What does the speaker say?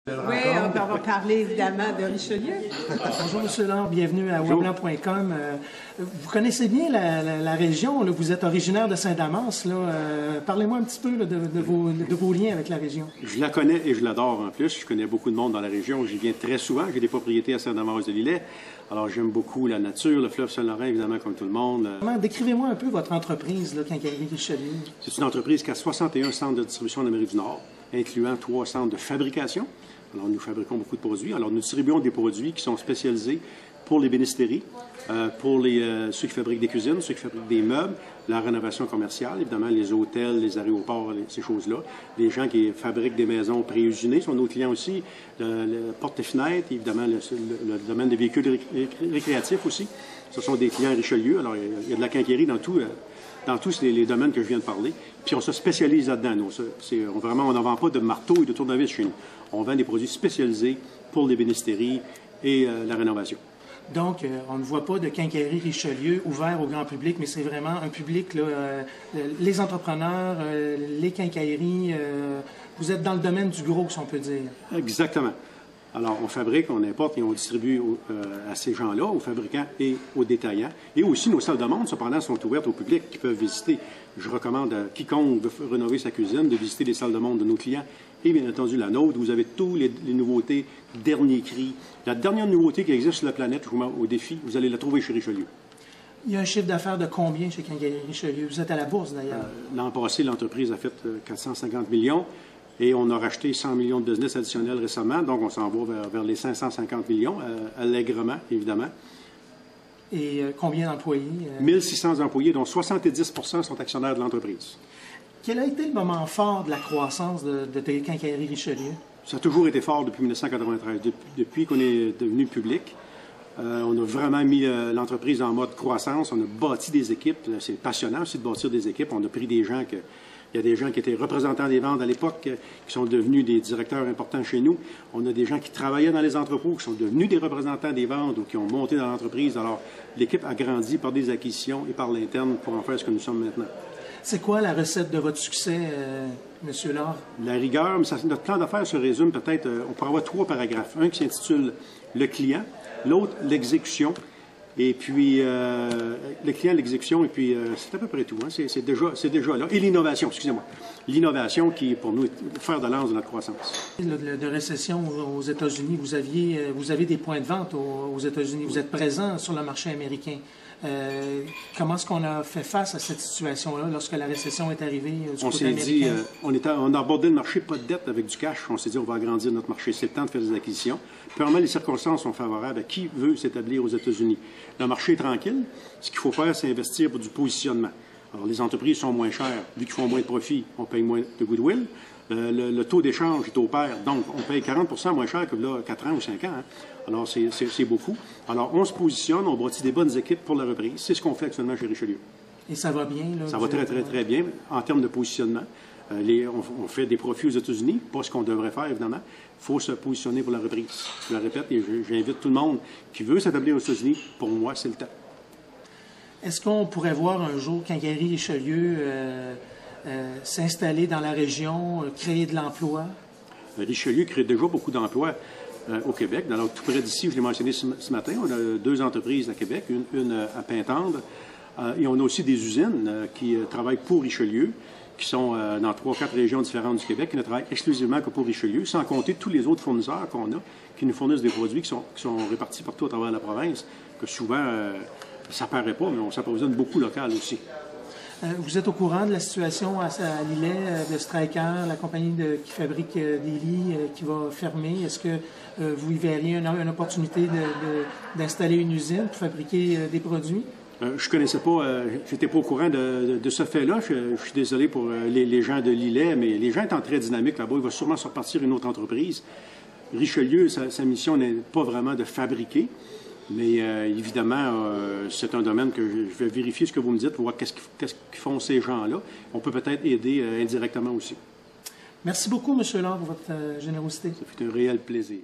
Oui, on va parler évidemment de Richelieu. Bonjour, M. Laure, bienvenue à weblan.com. Vous connaissez bien la région, là, vous êtes originaire de Saint-Damas. Parlez-moi un petit peu là, de vos liens avec la région. Je la connais et je l'adore en plus. Je connais beaucoup de monde dans la région. J'y viens très souvent. J'ai des propriétés à Saint-Damas-de-Lillet. Alors, j'aime beaucoup la nature, le fleuve Saint-Laurent, évidemment, comme tout le monde. Décrivez-moi un peu votre entreprise, Quincaillerie Richelieu. C'est une entreprise qui a 61 centres de distribution en Amérique du Nord, incluant 3 centres de fabrication. Alors, nous fabriquons beaucoup de produits. Alors, nous distribuons des produits qui sont spécialisés pour les bénisteries, pour ceux qui fabriquent des cuisines, ceux qui fabriquent des meubles, la rénovation commerciale, évidemment, les hôtels, les aéroports, ces choses-là. Les gens qui fabriquent des maisons pré-usinées sont nos clients aussi. Le portes et fenêtres, évidemment, le domaine des véhicules récréatifs aussi. Ce sont des clients Richelieu. Alors, il y a de la quincaillerie dans tous les domaines que je viens de parler. Puis on se spécialise là-dedans. On n'en vend pas de marteau et de tournevis chez nous. On vend des produits spécialisés pour les bénisteries et la rénovation. Donc, on ne voit pas de quincaillerie Richelieu ouvert au grand public, mais c'est vraiment un public, les entrepreneurs, les quincailleries, vous êtes dans le domaine du gros, si on peut dire. Exactement. Alors, on fabrique, on importe et on distribue à ces gens-là, aux fabricants et aux détaillants. Et aussi, nos salles de vente, cependant, sont ouvertes au public qui peuvent visiter. Je recommande à quiconque veut rénover sa cuisine de visiter les salles de vente de nos clients et, bien entendu, la nôtre. Vous avez toutes les nouveautés, dernier cri. La dernière nouveauté qui existe sur la planète, je vous mets au défi, vous allez la trouver chez Richelieu. Il y a un chiffre d'affaires de combien chez Quincaillerie Richelieu? Vous êtes à la bourse, d'ailleurs. L'an passé, l'entreprise a fait 450 millions. Et on a racheté 100 millions de business additionnels récemment, donc on s'en va vers les 550 millions, allègrement, évidemment. Et combien d'employés? 1600 employés, dont 70 sont actionnaires de l'entreprise. Quel a été le moment fort de la croissance de Quincaillerie Richelieu? Ça a toujours été fort depuis 1993. Depuis qu'on est devenu public, on a vraiment mis l'entreprise en mode croissance. On a bâti des équipes. C'est passionnant aussi de bâtir des équipes. On a pris des gens Il y a des gens qui étaient représentants des ventes à l'époque, qui sont devenus des directeurs importants chez nous. On a des gens qui travaillaient dans les entrepôts, qui sont devenus des représentants des ventes ou qui ont monté dans l'entreprise. Alors, l'équipe a grandi par des acquisitions et par l'interne pour en faire ce que nous sommes maintenant. C'est quoi la recette de votre succès, M. Laure? La rigueur, notre plan d'affaires se résume peut-être, on pourrait avoir 3 paragraphes. Un qui s'intitule « Le client », l'autre « L'exécution ». Et puis, le client, l'exécution, et puis c'est à peu près tout. Hein? C'est déjà là. Et l'innovation, excusez-moi. L'innovation qui, pour nous, est le fer de lance de notre croissance. De récession aux États-Unis, vous avez des points de vente aux États-Unis. Vous êtes présent sur le marché américain. Comment est-ce qu'on a fait face à cette situation-là lorsque la récession est arrivée du côté américain? On a abordé le marché pas de dette avec du cash. On s'est dit, on va agrandir notre marché. C'est le temps de faire des acquisitions. Premièrement, les circonstances sont favorables à qui veut s'établir aux États-Unis. Le marché est tranquille. Ce qu'il faut faire, c'est investir pour du positionnement. Alors, les entreprises sont moins chères. Vu qu'ils font moins de profit, on paye moins de goodwill. Le taux d'échange est au pair. Donc, on paye 40 moins cher que là, 4 ans ou 5 ans. Hein. Alors, c'est beaucoup. Alors, on se positionne, on bâtit des bonnes équipes pour la reprise. C'est ce qu'on fait actuellement chez Richelieu. Et ça va bien, là? Ça va très, très, très bien en termes de positionnement. On fait des profits aux États-Unis, pas ce qu'on devrait faire, évidemment. Il faut se positionner pour la reprise. Je le répète et j'invite tout le monde qui veut s'établir aux États-Unis. Pour moi, c'est le temps. Est-ce qu'on pourrait voir un jour Quincaillerie Richelieu s'installer dans la région, créer de l'emploi? Richelieu crée déjà beaucoup d'emplois au Québec. Alors, tout près d'ici, je l'ai mentionné ce matin, on a 2 entreprises à Québec, une à Pintendre, et on a aussi des usines qui travaillent pour Richelieu, qui sont dans 3-4 régions différentes du Québec, qui ne travaillent exclusivement que pour Richelieu, sans compter tous les autres fournisseurs qu'on a, qui nous fournissent des produits qui sont répartis partout à travers la province, que souvent, ça ne paraît pas, mais on s'approvisionne beaucoup local aussi. Vous êtes au courant de la situation à Lillet, de Stryker, la compagnie qui fabrique des lits, qui va fermer. Est-ce que vous y verriez une opportunité d'installer une usine pour fabriquer des produits? Je connaissais pas, j'étais pas au courant de ce fait-là. Je suis désolé pour les gens de Lillet, mais les gens étant très dynamiques là-bas, il va sûrement se repartir une autre entreprise. Richelieu, sa mission n'est pas vraiment de fabriquer, mais évidemment, c'est un domaine que je vais vérifier ce que vous me dites pour voir qu'est-ce qu'ils font ces gens-là. On peut peut-être aider indirectement aussi. Merci beaucoup, M. Laure, pour votre générosité. Ça fait un réel plaisir.